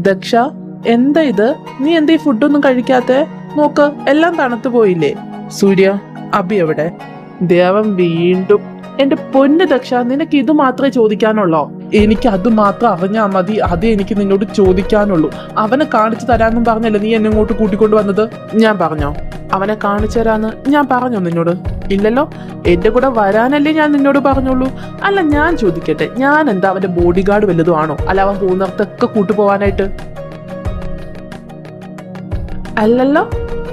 ദക്ഷ, എന്താ ഇത്? നീ എന്താ ഈ ഫുഡൊന്നും കഴിക്കാത്തെ? നോക്ക്, എല്ലാം തണുത്തു പോയില്ലേ? സൂര്യ, അബി എവിടെ? ദേവൻ വീണ്ടും. എന്റെ പൊന്ന് ദക്ഷ, നിനക്ക് ഇത് മാത്രമേ ചോദിക്കാനുള്ളോ? എനിക്ക് അത് മാത്രം അറിഞ്ഞാൽ മതി, അതേ എനിക്ക് നിന്നോട് ചോദിക്കാനുള്ളൂ. അവനെ കാണിച്ചു തരാന്നും പറഞ്ഞല്ലേ നീ എന്നെ ഇങ്ങോട്ട് കൂട്ടിക്കൊണ്ട് വന്നത്? ഞാൻ പറഞ്ഞോ അവനെ കാണിച്ചു തരാന്ന്? ഞാൻ പറഞ്ഞോ നിന്നോട്? ഇല്ലല്ലോ. എന്റെ കൂടെ വരാനല്ലേ ഞാൻ നിന്നോട് പറഞ്ഞോളൂ. അല്ല, ഞാൻ ചോദിക്കട്ടെ, ഞാൻ എന്താ അവന്റെ ബോഡി ഗാർഡ് വല്ലതും ആണോ? അല്ല, അവൻ പോകുന്നിടത്തൊക്കെ കൂട്ടുപോവാനായിട്ട്? അല്ലല്ലോ.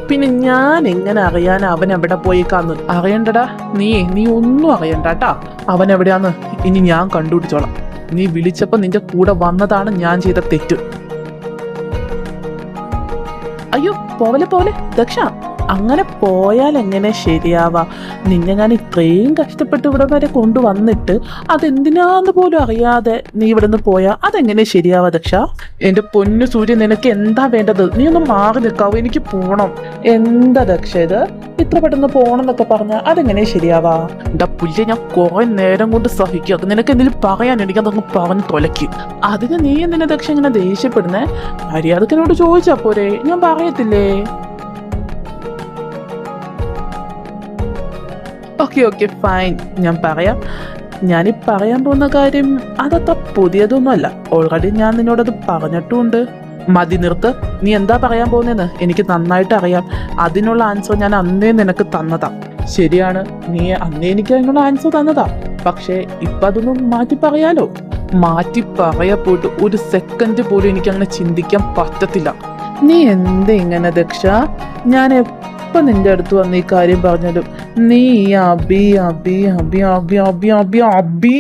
പിന്നെ ഞാൻ എങ്ങനെ അറിയാൻ അവൻ എവിടെ പോയിക്കാന്ന്? അറിയണ്ടടാ, നീ ഒന്നും അറിയണ്ടാട്ടാ. അവൻ എവിടെയാന്ന് ഇനി ഞാൻ കണ്ടുപിടിച്ചോളാം. നീ വിളിച്ചപ്പോ നിന്റെ കൂടെ വന്നതാണ് ഞാൻ ചെയ്ത തെറ്റ്. അയ്യോ, പോലെ ദക്ഷ, അങ്ങനെ പോയാൽ എങ്ങനെ ശരിയാവാ? നിന്നെ ഞാൻ ഇത്രയും കഷ്ടപ്പെട്ട് ഇവിടെ വരെ കൊണ്ടുവന്നിട്ട് അതെന്തിനാന്ന് പോലും അറിയാതെ നീ ഇവിടെ നിന്ന് പോയാ അതെങ്ങനെ ശരിയാവാ ദക്ഷ? എന്റെ പൊന്നു സൂര്യ, നിനക്ക് എന്താ വേണ്ടത്? നീ ഒന്ന് മാറി നിൽക്കാവോ? എനിക്ക് പോണം. എന്താ ദക്ഷ ഇത്? ഇത്ര പെട്ടെന്ന് പോണം എന്നൊക്കെ പറഞ്ഞാൽ അതെങ്ങനെ ശരിയാവാ? എന്താ പുല്ല്, ഞാൻ കുറെ നേരം കൊണ്ട് സഹിക്കുക. നിനക്ക് എന്തെങ്കിലും പറയാൻ എനിക്ക് അതങ്ങ് പറഞ്ഞ് തൊലയ്ക്കും. അതിന് നീ എന്തിനാ ദക്ഷ ഇങ്ങനെ ദേഷ്യപ്പെടുന്നേ? മര്യാദക്കിനോട് ചോദിച്ചാ പോരെ, ഞാൻ പറയത്തില്ലേ? ഓക്കെ ഫൈൻ, ഞാൻ പറയാം. ഞാനീ പറയാൻ പോകുന്ന കാര്യം അതത്ര പുതിയതൊന്നുമല്ല. ഓൾറെഡി ഞാൻ നിന്നോടത് പറഞ്ഞിട്ടുമുണ്ട്. മതി, നിർത്ത്. നീ എന്താ പറയാൻ പോകുന്നതെന്ന് എനിക്ക് നന്നായിട്ട് അറിയാം. അതിനുള്ള ആൻസർ ഞാൻ അന്നേ നിനക്ക് തന്നതാ. ശരിയാണ്, നീ അന്നേ എനിക്ക് അതിനുള്ള ആൻസർ തന്നതാ. പക്ഷേ ഇപ്പൊ അതൊന്നും മാറ്റി പറയാലോ. മാറ്റി പറയാ പോയിട്ട് ഒരു സെക്കൻഡ് പോലും എനിക്ക് അങ്ങനെ ചിന്തിക്കാൻ പറ്റത്തില്ല. നീ എന്താ ഇങ്ങനെ ദക്ഷ? ഞാൻ ഇപ്പൊ നിന്റെ അടുത്ത് വന്ന് ഈ കാര്യം പറഞ്ഞാലും നീ അബി അബി അബി അബി അബി അബി അബി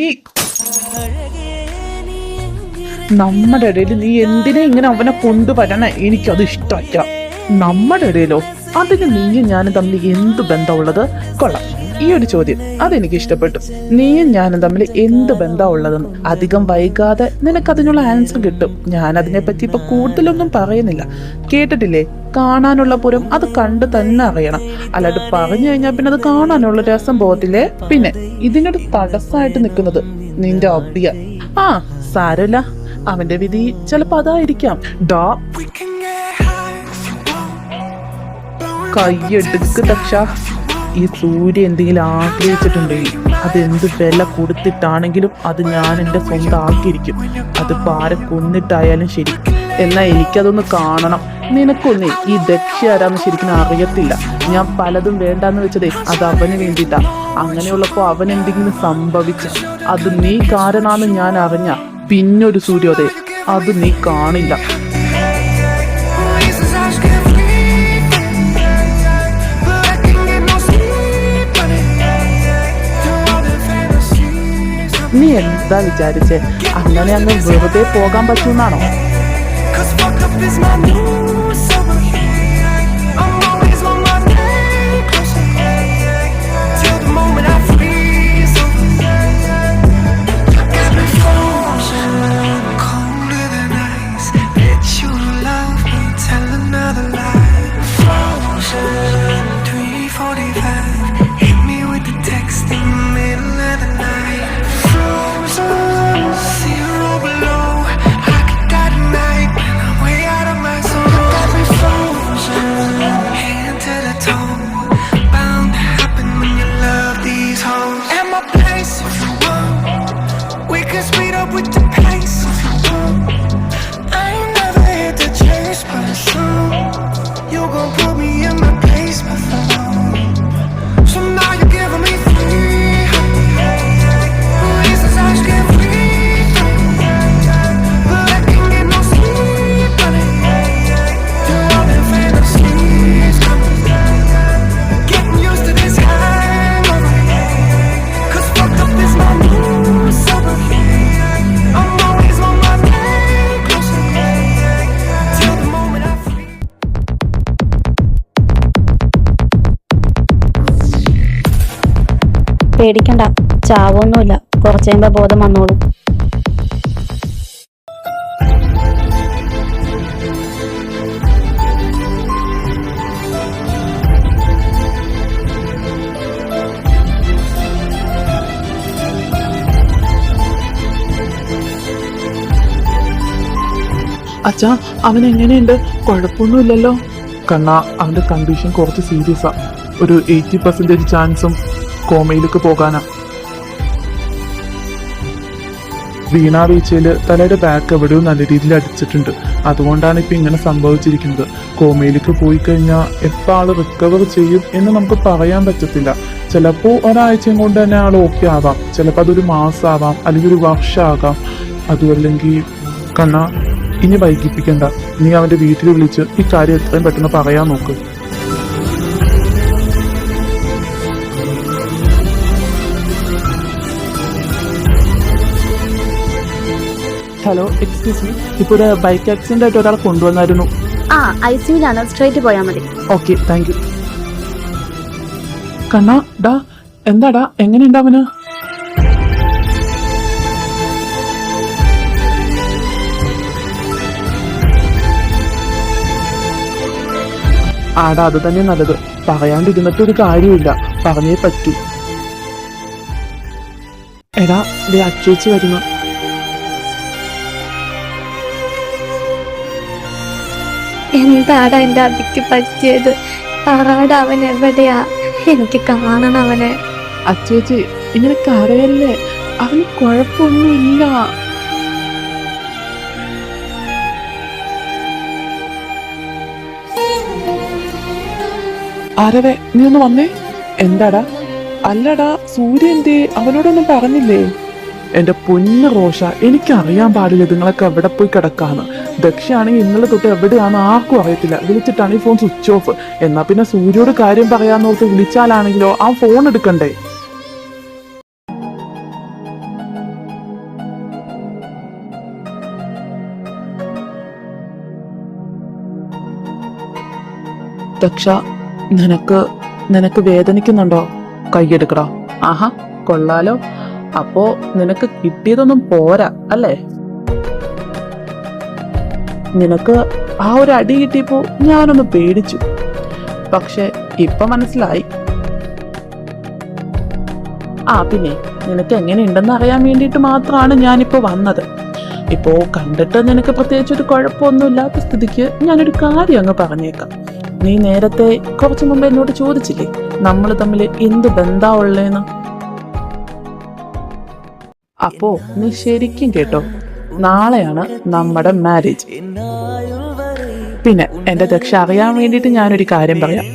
നമ്മുടെ ഇടയിൽ നീ എന്തിനാ ഇങ്ങനെ അവനെ കൊണ്ടുവരണേ? എനിക്കത് ഇഷ്ടമല്ല. നമ്മുടെ ഇടയിലോ? അതിന് നീയും ഞാനും തമ്മിൽ എന്ത് ബന്ധമുള്ളത്? കൊള്ളാം, ഈ ഒരു ചോദ്യം അതെനിക്ക് ഇഷ്ടപ്പെട്ടു. നീയും ഞാനും തമ്മിൽ എന്ത് ബന്ധം ഉള്ളതെന്ന് അധികം വൈകാതെ നിനക്കതിനുള്ള ആൻസർ കിട്ടും. ഞാൻ അതിനെപ്പറ്റി ഇപ്പൊ കൂടുതലൊന്നും പറയുന്നില്ല. കേട്ടിട്ടില്ലേ, കാണാനുള്ള പുരം അത് കണ്ട് തന്നെ അറിയണം. അല്ലാണ്ട് പറഞ്ഞു കഴിഞ്ഞാൽ പിന്നെ അത് കാണാനുള്ള രസം പോകത്തില്ലേ? പിന്നെ ഇതിനൊരു തടസ്സമായിട്ട് നിൽക്കുന്നത് നിന്റെ അബിയ. സാരമില്ല, അവന്റെ വിധി ചിലപ്പോ അതായിരിക്കാം. ഡാ, കൈയെടുക്ക് ദക്ഷ. ഈ സൂര്യ എന്തെങ്കിലും ആഗ്രഹിച്ചിട്ടുണ്ടെങ്കിൽ അതെന്ത് വില കൊടുത്തിട്ടാണെങ്കിലും അത് ഞാൻ എൻ്റെ സ്വന്തം ആക്കിയിരിക്കും. അത് പാര കൊന്നിട്ടായാലും ശരി. എന്നാൽ എനിക്കതൊന്ന് കാണണം. നിനക്കൊന്നേ ഈ ദക്ഷ ആരാന്ന് ശരിക്കും അറിയത്തില്ല. ഞാൻ പലതും വേണ്ടാന്ന് വെച്ചതേ അത് അവന് വേണ്ടിയിട്ടാ. അങ്ങനെയുള്ളപ്പോ അവൻ എന്തെങ്കിലും സംഭവിച്ച അത് നീ കാരണാന്ന് ഞാൻ അറിഞ്ഞ പിന്നൊരു സൂര്യോദയം അത് നീ കാണില്ല. നീ എന്താ വിചാരിച്ചേ? അങ്ങനെ അങ്ങ് വെറുതെ പോകാൻ പറ്റുമെന്നാണോ? പേടിക്കണ്ട, ചാവൊന്നുമില്ല. കുറച്ച് കഴിയുമ്പോൾ ബോധം വന്നോളൂ. അച്ഛാ, അവൻ എങ്ങനെയുണ്ട്? കുഴപ്പമൊന്നുമില്ലല്ലോ? കണ്ണാ, അവന്റെ കണ്ടീഷൻ കുറച്ച് സീരിയസാ. ഒരു 80% ചാൻസും കോമയിലേക്ക് പോകാനാ. വീണാ വീഴ്ചയില് തലയുടെ ബാക്ക് എവിടെയോ നല്ല രീതിയിൽ അടിച്ചിട്ടുണ്ട്. അതുകൊണ്ടാണ് ഇപ്പൊ ഇങ്ങനെ സംഭവിച്ചിരിക്കുന്നത്. കോമയിലേക്ക് പോയി കഴിഞ്ഞാൽ എപ്പോൾ ആള് റിക്കവർ ചെയ്യും എന്ന് നമുക്ക് പറയാൻ പറ്റത്തില്ല. ചിലപ്പോൾ ഒരാഴ്ചയും കൊണ്ട് തന്നെ ആൾ ഓക്കെ ആവാം, ചിലപ്പോൾ അതൊരു മാസമാവാം, അല്ലെങ്കിൽ ഒരു വർഷമാകാം. അതുമല്ലെങ്കിൽ കണ്ണാ, ഇനി വൈകിപ്പിക്കണ്ട. നീ അവന്റെ വീട്ടിൽ വിളിച്ച് ഈ കാര്യം എത്രയും പെട്ടെന്ന് പറയാൻ നോക്ക്. Hello, excuse me. ഇപ്പോൾ ഒരു ബൈക്ക് ആക്സിഡന്റ് ആയിട്ട് ഒരാളെ കൊണ്ടുവന്നായിരുന്നു. ആ, ഐസിയുലാണ്, സ്ട്രേറ്റ് പോയാൽ മതി. Okay, thank you. കണ്ണാ, ഡാ, എന്താടാ, എങ്ങനെയുണ്ട് അവന്? ആടാ, അത് തന്നെ നല്ലത്. പറയാണ്ടിരുന്നിട്ട് ഒരു കാര്യമില്ല, പറഞ്ഞേ പറ്റൂ. എടാ, ദേ അച്ചേച്ചി വരുന്നു. എന്താടാ എൻ്റെ അതിക്ക് പറ്റിയത്? പാടാ, അവൻ എവിടെയാ? എനിക്ക് കാണണം അവനെ. അച്ചേച്ചി, ഇങ്ങനെ കരയല്ലേ, അവന് കുഴപ്പമൊന്നുമില്ല. ആരവേ, നീ ഒന്ന് വന്നേ. എന്താടാ? അല്ലടാ, സൂര്യ എന്തേ? അവനോടൊന്നും പറഞ്ഞില്ലേ? എന്റെ പൊന്ന് റോഷ, എനിക്കറിയാൻ പാടില്ല നിങ്ങളൊക്കെ എവിടെ പോയി കിടക്കാന്ന്. ദക്ഷയാണെങ്കിൽ ഇന്നലെ തൊട്ട് എവിടെയാണെന്ന് ആർക്കും അറിയത്തില്ല. വിളിച്ചിട്ടാണ് ഈ ഫോൺ സ്വിച്ച് ഓഫ്. എന്നാ പിന്നെ സൂര്യോട് കാര്യം പറയാന്നോർത്ത് വിളിച്ചാലാണെങ്കിലോ ആ ഫോൺ എടുക്കണ്ടേ? ദക്ഷ, നിനക്ക് വേദനിക്കുന്നുണ്ടോ? കൈയെടുക്കടാ. ആഹാ, കൊള്ളാലോ. അപ്പോ നിനക്ക് കിട്ടിയതൊന്നും പോരാ അല്ലേ? നിനക്ക് ആ ഒരു അടി കിട്ടിയപ്പോ ഞാനൊന്ന് പേടിച്ചു. പക്ഷെ ഇപ്പൊ മനസ്സിലായി. പിന്നെ നിനക്ക് എങ്ങനെയുണ്ടെന്ന് അറിയാൻ വേണ്ടിയിട്ട് മാത്രമാണ് ഞാനിപ്പോ വന്നത്. ഇപ്പോ കണ്ടിട്ട് നിനക്ക് പ്രത്യേകിച്ച് ഒരു കുഴപ്പമൊന്നുമില്ലാത്ത സ്ഥിതിക്ക് ഞാനൊരു കാര്യം അങ്ങ് പറഞ്ഞേക്കാം. നീ നേരത്തെ കുറച്ചു മുമ്പ് എന്നോട് ചോദിച്ചില്ലേ നമ്മൾ തമ്മിൽ എന്ത് ബന്ധാ ഉള്ളേന്ന്? അപ്പോ നീ ശരിക്കും കേട്ടോ, നാളെയാണ് നമ്മുടെ മാരേജ്. പിന്നെ എന്റെ ദക്ഷ അറിയാൻ വേണ്ടിയിട്ട് ഞാനൊരു കാര്യം പറയാം.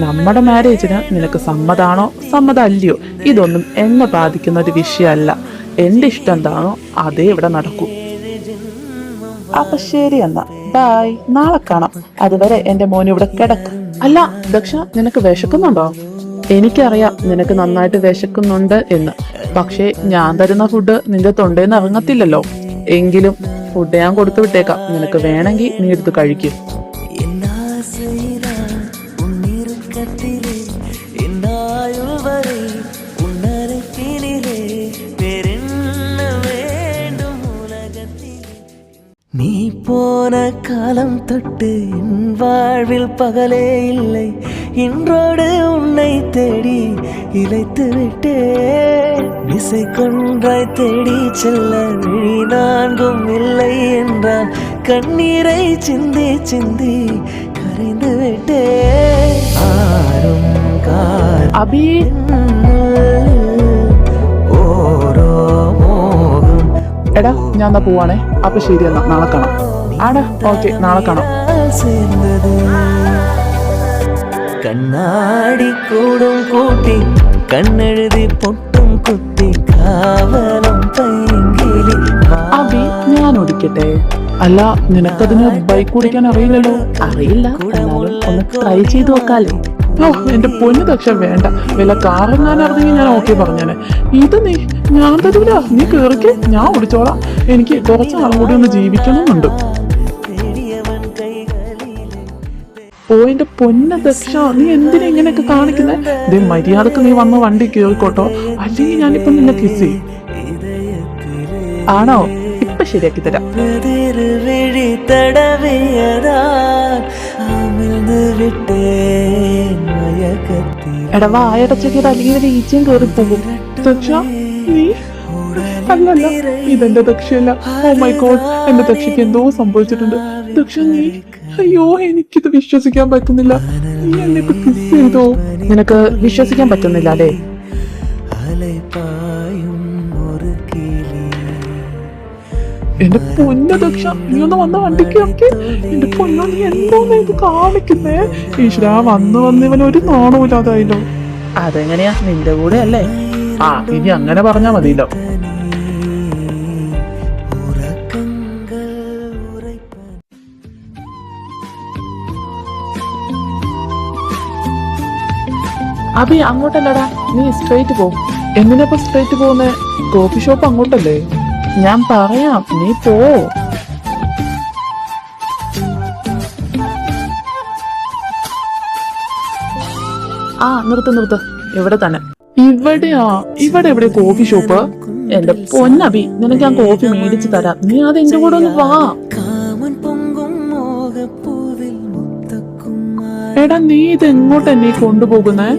നമ്മുടെ മാരേജിന് നിനക്ക് സമ്മതാണോ സമ്മതല്ലയോ ഇതൊന്നും എന്നെ ബാധിക്കുന്ന ഒരു വിഷയമല്ല. എന്റെ ഇഷ്ടം എന്താണോ അതേ ഇവിടെ നടക്കൂ. അപ്പൊ ശരി എന്നാ, ബൈ, നാളെ കാണാം. അതുവരെ എന്റെ മോൻ ഇവിടെ കിടക്ക. അല്ല ദക്ഷ, നിനക്ക് വിശക്കുന്നുണ്ടോ? എനിക്കറിയാം നിനക്ക് നന്നായിട്ട് വിശക്കുന്നുണ്ട് എന്ന്. പക്ഷേ ഞാൻ തരുന്ന ഫുഡ് നിന്റെ തൊണ്ടേന്ന് ഇറങ്ങത്തില്ലല്ലോ. എങ്കിലും ഫുഡ് ഞാൻ കൊടുത്തു വിട്ടേക്കാം. നിനക്ക് വേണമെങ്കിൽ നീ എടുത്ത് കഴിക്കും. நீ போன காலம் தொட்டு என் வாழ்வில் பகலே இல்லை. இன்றோடு உன்னை தேடி இழைத்து விட்டே. இசை கொன்றாய் தேடி செல்ல விழி நான்கும் இல்லை என்றால் கண்ணீரை சிந்தி சிந்தி கரைந்து விட்டே. ஆரும் അബി, ഓരോ മോഹം. എടാ ഞാൻ എന്നാ പോവാണേ. അപ്പൊ ശരി എന്നാ, നാളെ കാണാം. ആടാ, ഓക്കെ, നാളെ കാണാം. சேர்ந்தது கண்ணாடி கூடும் கூட்டி கண்ணெழுதி பொட்டும் குத்தி காவலம் പൈങ്കിളി. അബി, ഞാൻ ഓടിക്കട്ടെ? അല്ല, നിനക്കതിന് ബൈക്ക് ഓടിക്കാൻ അറിയില്ലല്ലോ. അറിയില്ല, എന്നാലും ഒന്ന് ട്രൈ ചെയ്ത് നോക്കാലോ. എന്റെ പൊന്നു ദക്ഷ, വേണ്ട. വല്ല കാറെങ്ങാൻ അറിഞ്ഞെങ്കിൽ ഞാൻ ഓക്കെ പറഞ്ഞേനെ. ഇത് ഞാൻ തരൂല. നീ കേറിക്ക്, ഞാൻ ഓടിച്ചോളാം. എനിക്ക് കുറച്ച് നാളും കൂടി ഒന്ന് ജീവിക്കണമെന്നുണ്ട്. എന്റെ പൊന്ന ദക്ഷ, നീ എന്തിനാ ഇങ്ങനെയൊക്കെ കാണിക്കുന്നത്? ഇതേ മര്യാദക്ക് നീ വന്ന് വണ്ടി കേറിക്കോട്ടോ, അല്ലെങ്കിൽ ഞാനിപ്പം നിന്നെ കിസ് ചെയ്യും. ആണോ? ഇപ്പൊ ശരിയാക്കി തരാം. എടാ, വായടച്ചൊക്കെ അല്ലെങ്കിൽ ഈച്ചയും കയറി പോകും. ദക്ഷ, നീ അല്ലല്ല, ഇതെന്റെ ദക്ഷയല്ല. ഓ മൈ ഗോഡ്, എന്റെ ദക്ഷയ്ക്ക് എന്തോ സംഭവിച്ചിട്ടുണ്ട്. ദക്ഷ നീ, അയ്യോ എനിക്കിത് വിശ്വസിക്കാൻ പറ്റുന്നില്ല. നീ എന്നെ ഇപ്പൊ കിസ് ചെയ്തോ? നിനക്ക് വിശ്വസിക്കാൻ പറ്റുന്നില്ല അല്ലേ? അലൈപായും ഒരു കിളി എന്റെ പൊന്ന ദക്ഷ, നീ ഒന്ന് വന്ന വണ്ടിക്ക് ഒക്കെ. എന്റെ പൊന്നോ, നീ എന്തോന്ന് ഇത് കാണിക്കുന്നേ? ഈശ്വരാ, വന്നിവൻ ഒരു നാണമില്ലാതായല്ലോ. അതെങ്ങനെയാ, നിന്റെ കൂടെ അല്ലേ? ആ, ഇനി അങ്ങനെ പറഞ്ഞാ മതിയല്ലോ. അഭി, അങ്ങോട്ടല്ലടാ, നീ സ്ട്രേറ്റ് പോ. എന്തിനാ സ്ട്രേറ്റ് പോകുന്നേ? കോഫി ഷോപ്പ് അങ്ങോട്ടല്ലേ? ഞാൻ പറയാം, നീ പോ. ആ, നിർത്ത്, ഇവിടെ തന്നെ. ഇവിടെയാ? ഇവിടെ എവിടെ കോഫി ഷോപ്പ്? എന്റെ പൊന്നബി, നിനക്ക് ഞാൻ കോഫി മേടിച്ചു തരാം. നീ അത് എന്റെ കൂടെ ഒന്ന് വാ. എടാ, നീ ഇത് എങ്ങോട്ടാ നീ കൊണ്ടുപോകുന്നേ?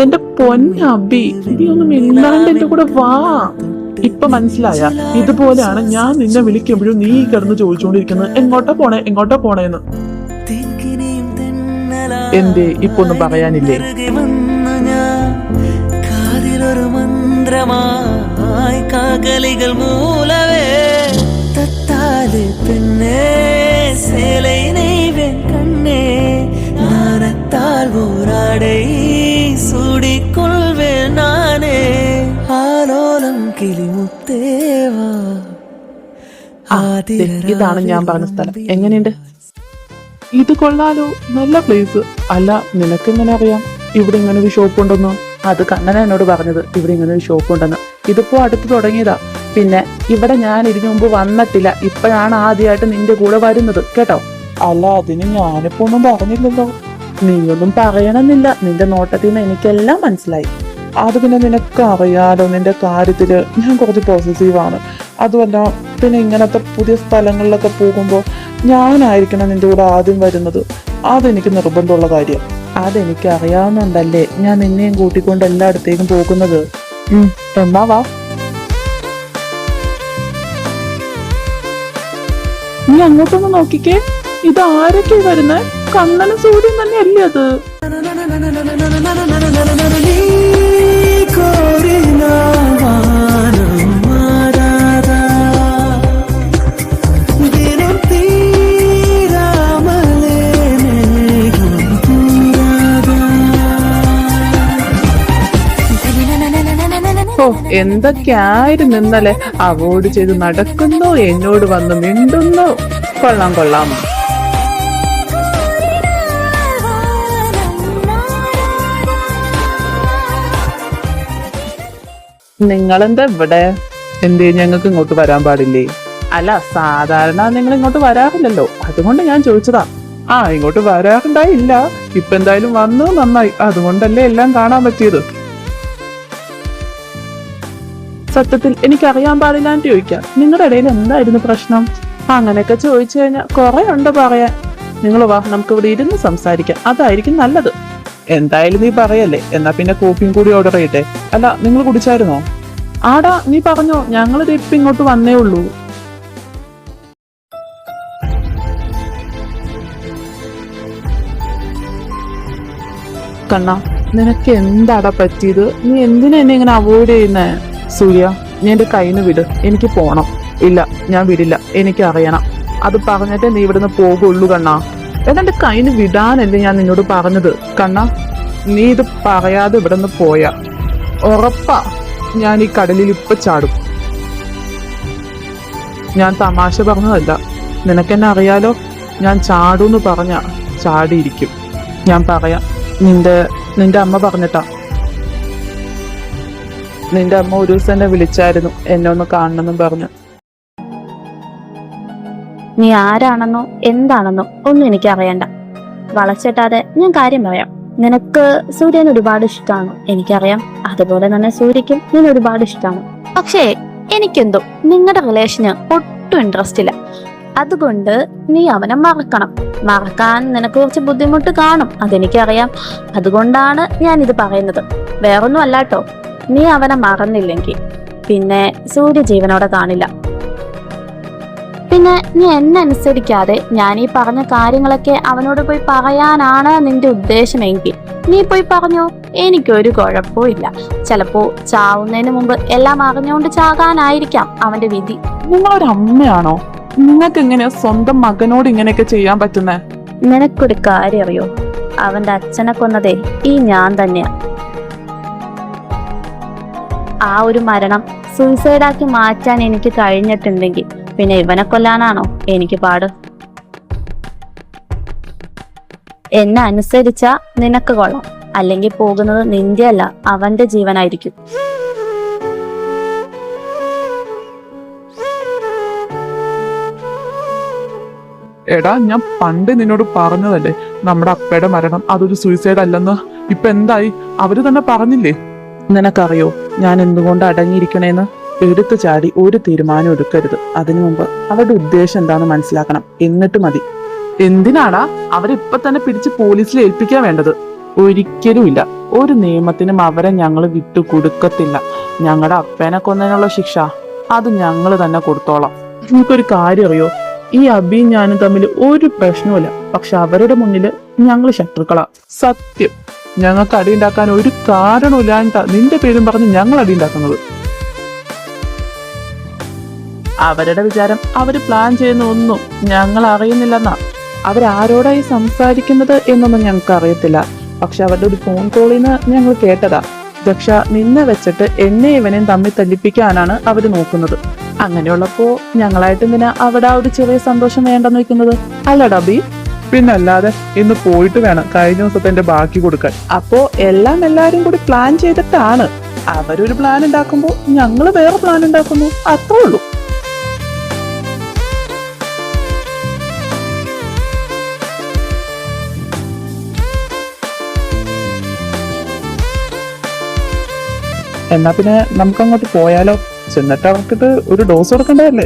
എന്റെ പൊന്നബി, നീ ഒന്ന് മിണ്ടാണ്ട് എന്റെ കൂടെ വാ. ഇപ്പൊ മനസ്സിലായ? ഇതുപോലെയാണ് ഞാൻ നിന്നെ വിളിക്കുമ്പോഴും നീ കിടന്ന് ചോദിച്ചുകൊണ്ടിരിക്കുന്നത് എങ്ങോട്ടാ പോണേന്ന്. എന്തേ ഇപ്പൊ ഒന്നും പറയാനില്ലേ? കാതിലൊരു മന്ത്രമായി കാകലികൾ മൂലവേ തത്താല് പെണ്ണേ சேலை நெய்வேன் கண்ணே நாணத்தால் போராடை சூடிக்கொள்வேன் நானே ஆலோலம் കിളിമുത്തേവാ. ഇതാണ് ഞാൻ പറഞ്ഞ സ്ഥലം. എങ്ങനെയുണ്ട്? ഇത് കൊള്ളാലോ, നല്ല പ്ലേസ്. അല്ല, നിനക്ക് എങ്ങനെ അറിയാം ഇവിടെ ഇങ്ങനെ ഒരു ഷോപ്പ് ഉണ്ടെന്ന്? അത് കണ്ണന എന്നോട് പറഞ്ഞത്, ഇവിടെ ഇങ്ങനെ ഒരു ഷോപ്പ് ഉണ്ടെന്ന്. ഇതിപ്പോ അടുത്ത് തുടങ്ങിയതാ. പിന്നെ ഇവിടെ ഞാൻ ഇതിനു മുമ്പ് വന്നിട്ടില്ല. ഇപ്പോഴാണ് ആദ്യമായിട്ട് നിന്റെ കൂടെ വരുന്നത് കേട്ടോ. അല്ല, അതിന് ഞാനിപ്പോ ഒന്നും പറഞ്ഞില്ലല്ലോ. നീയൊന്നും പറയണമെന്നില്ല. നിന്റെ നോട്ടത്തിൽ നിന്ന് എനിക്കെല്ലാം മനസ്സിലായി. അത് പിന്നെ നിനക്ക് അറിയാലോ, നിന്റെ കാര്യത്തില് ഞാൻ കുറച്ച് പോസിറ്റീവാണ്. അതുമല്ല, പിന്നെ ഇങ്ങനത്തെ പുതിയ സ്ഥലങ്ങളിലൊക്കെ പോകുമ്പോൾ ഞാനായിരിക്കണം നിന്റെ കൂടെ ആദ്യം വരുന്നത്. അതെനിക്ക് നിർബന്ധമുള്ള കാര്യം. അതെനിക്ക് അറിയാവുന്നുണ്ടല്ലേ ഞാൻ നിന്നെയും കൂട്ടിക്കൊണ്ട് എല്ലായിടത്തേക്കും പോകുന്നത്. എന്നാ വാ. നീ അങ്ങോട്ടൊന്ന് നോക്കിക്കേ. ഇത് ആരൊക്കെ വരുന്നേ? കണ്ണനും സൂര്യൻ തന്നെ അല്ലേ അത്? ഓ, എന്തൊക്കെയായിരുന്നു ഇന്നലെ. അവോയ്ഡ് ചെയ്ത് നടക്കുന്നു, എന്നോട് വന്ന് മിണ്ടുന്നു. കൊള്ളാം. നിങ്ങളെന്താ ഇവിടെ? എന്തേ, ഞങ്ങൾക്ക് ഇങ്ങോട്ട് വരാൻ പാടില്ലേ? അല്ല, സാധാരണ നിങ്ങൾ ഇങ്ങോട്ട് വരാറില്ലല്ലോ, അതുകൊണ്ട് ഞാൻ ചോദിച്ചതാ. ആ, ഇങ്ങോട്ട് വരാറുണ്ടായില്ല. ഇപ്പൊ എന്തായാലും വന്നു, നന്നായി. അതുകൊണ്ടല്ലേ എല്ലാം കാണാൻ പറ്റിയത്. സത്യത്തിൽ എനിക്കറിയാൻ പാടില്ലാണ്ട് ചോദിക്കാം, നിങ്ങളുടെ ഇടയിൽ എന്തായിരുന്നു പ്രശ്നം? അങ്ങനെയൊക്കെ ചോദിച്ചു കഴിഞ്ഞാൽ കുറെ ഉണ്ട് പറയാൻ. നിങ്ങൾ വാ, നമുക്ക് ഇവിടെ ഇരുന്ന് സംസാരിക്കാം. അതായിരിക്കും നല്ലത്. എന്തായാലും നീ പറയല്ലേ, എന്നാ പിന്നെ കോഫിയും കൂടി ഓർഡർ ചെയ്യട്ടെ. അല്ല, നിങ്ങൾ കുടിച്ചായിരുന്നോ? ആടാ, നീ പറഞ്ഞോ. ഞങ്ങളിത് ഇപ്പൊ ഇങ്ങോട്ട് വന്നേ ഉള്ളൂ. കണ്ണാ, നിനക്ക് എന്താടാ പറ്റിയത്? നീ എന്തിനാ എന്നെ ഇങ്ങനെ അവോയ്ഡ് ചെയ്യുന്നേ? സൂര്യ, നീ എന്റെ കയ്യിന്ന് വിട്. എനിക്ക് പോണം. ഇല്ല, ഞാൻ വിടില്ല. എനിക്ക് അറിയണം. അത് പറഞ്ഞിട്ടേ നീ ഇവിടുന്ന് പോകുള്ളൂ കണ്ണാ. എന്റെ കയ്യിന്ന് വിടാനല്ലേ ഞാൻ നിന്നോട് പറഞ്ഞത്. കണ്ണാ, നീ ഇത് പറയാതെ ഇവിടെ നിന്ന് പോയാ ഉറപ്പാ ഞാൻ ഈ കടലിൽ ഇപ്പൊ ചാടും. ഞാൻ തമാശ പറഞ്ഞതല്ല. നിനക്കെന്നെ അറിയാലോ, ഞാൻ ചാടൂന്ന് പറഞ്ഞ ചാടിയിരിക്കും. ഞാൻ പറയാം. നിന്റെ അമ്മ പറഞ്ഞിട്ടാ. നിന്റെ അമ്മ ഒരു ദിവസം എന്നെ വിളിച്ചായിരുന്നു, എന്നെ ഒന്ന് കാണണമെന്നും പറഞ്ഞു. നീ ആരാണെന്നോ എന്താണെന്നോ ഒന്നും എനിക്ക് അറിയണ്ട. വളച്ചെട്ടാതെ ഞാൻ കാര്യം പറയാം. നിനക്ക് സൂര്യൻ ഒരുപാട് ഇഷ്ടമാണ്, എനിക്കറിയാം. അതുപോലെ തന്നെ സൂര്യക്കും നിന്നെ ഒരുപാട് ഇഷ്ടമാണ്. പക്ഷേ എനിക്കെന്തോ നിങ്ങളുടെ റിലേഷന് ഒട്ടും ഇൻട്രസ്റ്റ് ഇല്ല. അതുകൊണ്ട് നീ അവനെ മറക്കാൻ നിനക്ക് കുറച്ച് ബുദ്ധിമുട്ട് കാണും, അതെനിക്കറിയാം. അതുകൊണ്ടാണ് ഞാൻ ഇത് പറയുന്നത്. വേറൊന്നും അല്ലാട്ടോ. നീ അവനെ മറന്നില്ലെങ്കിൽ പിന്നെ സൂര്യ ജീവനോടെ കാണില്ല. പിന്നെ നീ എന്നെ അനുസരിക്കാതെ ഞാൻ ഈ പറഞ്ഞ കാര്യങ്ങളൊക്കെ അവനോട് പോയി പറയാനാണ് നിന്റെ ഉദ്ദേശമെങ്കിൽ നീ പോയി പറഞ്ഞോ, എനിക്കൊരു കുഴപ്പവും ഇല്ല. ചിലപ്പോ ചാവുന്നതിന് മുമ്പ് എല്ലാം അറിഞ്ഞുകൊണ്ട് ചാകാനായിരിക്കാം അവന്റെ വിധി. നിങ്ങളൊരു അമ്മയാണോ? നിങ്ങൾക്ക് എങ്ങനെയാ സ്വന്തം മകനോട് ഇങ്ങനെയൊക്കെ ചെയ്യാൻ പറ്റുന്നേ? നിനക്കൊരു കാര്യം അറിയോ? അവന്റെ അച്ഛനെ കൊന്നതേ ഈ ഞാൻ തന്നെയാ. ആ ഒരു മരണം സൂയിസൈഡാക്കി മാറ്റാൻ എനിക്ക് കഴിഞ്ഞിട്ടുണ്ടെങ്കിൽ പിന്നെ ഇവനെ കൊല്ലാനാണോ എനിക്ക് പാട്? എന്നെ അനുസരിച്ചാ നിനക്ക് കൊള്ളാം, അല്ലെങ്കിൽ പോകുന്നത് നിന്റെ അല്ല അവന്റെ ജീവനായിരിക്കും. എടാ, ഞാൻ പണ്ട് നിന്നോട് പറഞ്ഞതല്ലേ നമ്മുടെ അപ്പയുടെ മരണം അതൊരു സൂയിസൈഡ് അല്ലെന്ന്. ഇപ്പൊ എന്തായി? അവര് തന്നെ പറഞ്ഞില്ലേ? നിനക്കറിയോ ഞാൻ എന്തുകൊണ്ട് അടങ്ങിയിരിക്കണേന്ന്? എടുത്തു ചാടി ഒരു തീരുമാനം എടുക്കരുത്. അതിനു മുമ്പ് അവരുടെ ഉദ്ദേശം എന്താണെന്ന് മനസ്സിലാക്കണം, എന്നിട്ട് മതി. എന്തിനാടാ അവരിപ്പൊ തന്നെ പിടിച്ച് പോലീസിൽ ഏൽപ്പിക്കാൻ വേണ്ടത്? ഒരിക്കലും ഇല്ല. ഒരു നിയമത്തിനും അവരെ ഞങ്ങൾ വിട്ടുകൊടുക്കത്തില്ല. ഞങ്ങളുടെ അപ്പേനെ കൊന്നതിനുള്ള ശിക്ഷ അത് ഞങ്ങൾ തന്നെ കൊടുത്തോളാം. നിനക്കൊരു കാര്യം അറിയോ? ഈ അബിയും ഞാനും തമ്മിൽ ഒരു പ്രശ്നവുമില്ല. പക്ഷെ അവരുടെ മുന്നിൽ ഞങ്ങൾ ശത്രുക്കളാ. സത്യം. ഞങ്ങൾക്ക് അടിയുണ്ടാക്കാൻ ഒരു കാരണമില്ലാണ്ടാ നിന്റെ പേരും പറഞ്ഞ് ഞങ്ങൾ അടിയുണ്ടാക്കുന്നത്. അവരുടെ വിചാരം അവര് പ്ലാൻ ചെയ്യുന്ന ഒന്നും ഞങ്ങൾ അറിയുന്നില്ലെന്നാ. അവരാരോടായി സംസാരിക്കുന്നത് എന്നൊന്നും ഞങ്ങൾക്ക് അറിയത്തില്ല. പക്ഷെ അവരുടെ ഒരു ഫോൺ കോളിൽ നിന്ന് ഞങ്ങൾ കേട്ടതാ. ദക്ഷ നിന്നെ വെച്ചിട്ട് എന്നെ ഇവനെയും തമ്മിൽ തല്ലിപ്പിക്കാനാണ് അവര് നോക്കുന്നത്. അങ്ങനെയുള്ളപ്പോ ഞങ്ങളായിട്ട് എന്തിനാ അവിടെ ആ ഒരു ചെറിയ സന്തോഷം വേണ്ടെന്ന് വെക്കുന്നത്? അല്ലടാ ബി? പിന്നല്ലാതെ ഇന്ന് പോയിട്ട് വേണം കഴിഞ്ഞ ദിവസത്തെ ബാക്കി കൊടുക്കാൻ. അപ്പോ എല്ലാരും കൂടി പ്ലാൻ ചെയ്തിട്ടാണ്. അവരൊരു പ്ലാൻ ഉണ്ടാക്കുമ്പോ ഞങ്ങള് വേറെ പ്ലാൻ ഉണ്ടാക്കുന്നു, അത്രേ ഉള്ളൂ. എന്നാ പിന്നെ നമുക്കങ്ങോട്ട് പോയാലോ? ചെന്നിട്ട് അവർക്കിട്ട് ഒരു ഡോസ് കൊടുക്കണ്ടതല്ലേ?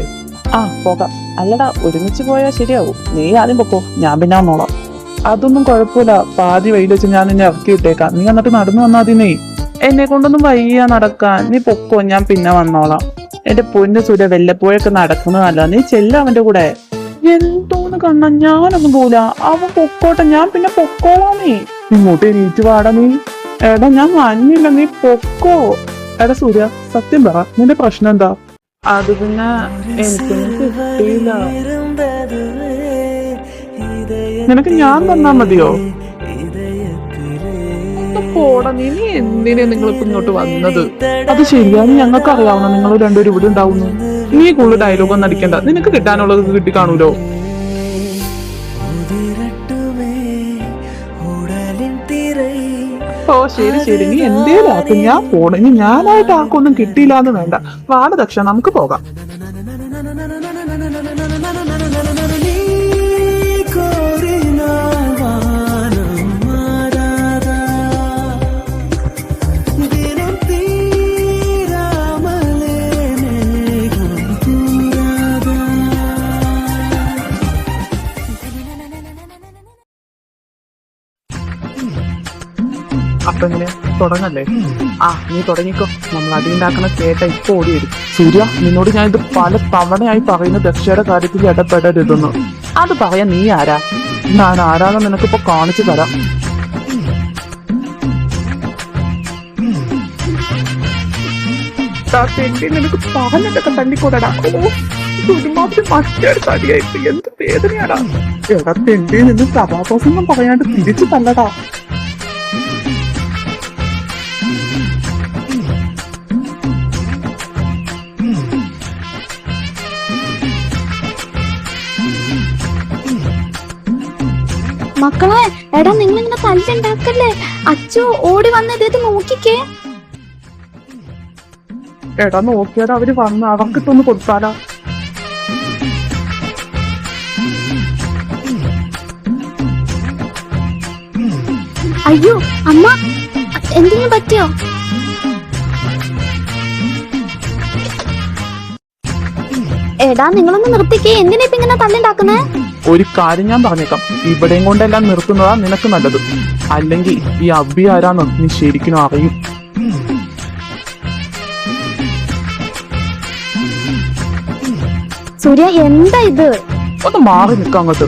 ആ പോകാം. അല്ലടാ, ഒരുമിച്ച് പോയാൽ ശരിയാവും. നീ ആദ്യം പൊക്കോ, ഞാൻ പിന്നെ വന്നോളാം. അതൊന്നും കുഴപ്പമില്ല. പാതി വഴിയിൽ വെച്ച് ഞാൻ നിന്നെ ഇറക്കി വിട്ടേക്കാം. നീ എന്നിട്ട് നടന്നു വന്നാ മതി. നീ എന്നെ കൊണ്ടൊന്നും വയ്യ നടക്കാൻ. നീ പൊക്കോ, ഞാൻ പിന്നെ വന്നോളാം. എന്റെ പൊന്നു സൂര്യ വല്ലപ്പോഴൊക്കെ നടക്കുന്നതല്ല. നീ ചെല്ല അവന്റെ കൂടെ. എന്തോന്ന് കണ്ണ, ഞാനൊന്നും പോല. അവൻ പൊക്കോട്ടെ, ഞാൻ പിന്നെ പൊക്കോളാം. നീ ഇങ്ങോട്ട് എണീറ്റ് വാടാ. നീ എടാ, ഞാൻ മഞ്ഞില്ല, നീ പൊക്കോ. എടാ സൂര്യ, സത്യം പറ, നിന്റെ പ്രശ്നം എന്താ? അത് പിന്നെ എനിക്കൊന്നും കിട്ടിയില്ല. നിനക്ക് ഞാൻ തന്നാ മതിയോ? പോടാ നീ. നീ എന്തിനാ നിങ്ങളിപ്പോ ഇങ്ങോട്ട് വന്നത്? അത് ശരിയാണ്, ഞങ്ങൾക്ക് അറിയാവുന്ന നിങ്ങൾ രണ്ടുപേരും ഇവിടെ ഉണ്ടാവുന്നു. നീ കൂടുതൽ ഡയലോഗൊന്നും അടിക്കണ്ട. നിനക്ക് കിട്ടാനുള്ളത് കിട്ടി കാണൂലോ. ഓ ശരി ശരി, നീ എന്തേലും ആക്കും, ഞാൻ പോണ. ഇനി ഞാനായിട്ട് ആർക്കൊന്നും കിട്ടിയില്ലാന്ന് വേണ്ട. വാട ദക്ഷ, നമുക്ക് പോകാം. അപ്പൊ എങ്ങനെ തുടങ്ങല്ലേ? ആ നീ തുടങ്ങിക്കോ. നമ്മൾ അടിയുണ്ടാക്കണ കേട്ട ഇപ്പൊ ഓടി വരും. സൂര്യ, നിന്നോട് ഞാൻ ഇത് പല തവണയായി പറയുന്ന ദക്ഷയുടെ കാര്യത്തിൽ ഇടപെടരുതെന്ന്. അത് പറയാൻ നീ ആരാ? ഞാൻ ആരാന്ന് നിനക്കിപ്പോ കാണിച്ചു തരാം. നിനക്ക് പറഞ്ഞിട്ടൊക്കെ തല്ലിക്കൂടടാ. ഒരുമാതിരി മറ്റൊരു തടിയായിട്ട് എന്ത് വേദനയാടാ. എടാ തെണ്ടി, നിന്ന് സഭാപ്രസംഗം പറയാണ്ട് തിരിച്ചു തല്ലടാ. മക്കളെ, എടാ നിങ്ങൾ ഇങ്ങനെ തല്ലുണ്ടാക്കല്ലേ. അച്ചു ഓടി വന്നത് ഇത് നോക്കിക്കേ. എടാ നോക്കിയാൽ അവര് വന്ന് അവർക്കിട്ടൊന്ന് കൊടുത്താലാ? അയ്യോ അമ്മ, എന്തെങ്കിലും പറ്റിയോ? എടാ നിങ്ങളൊന്ന് നിർത്തിക്കേ. എന്തിനാ ഇപ്പൊ ഇങ്ങനെ തല്ലുണ്ടാക്കുന്നേ? ഒരു കാര്യം ഞാൻ പറഞ്ഞേക്കാം, ഇവിടെയും കൊണ്ടെല്ലാം നിർത്തുന്നതാ നിനക്ക് നല്ലത്. അല്ലെങ്കിൽ ഈ അബി ആരാന്ന് നീ ശരിക്കും അറിയും. സൂര്യ എന്താ ഇത്? ഒന്ന് മാറി നിൽക്കാം അങ്ങോട്ട്.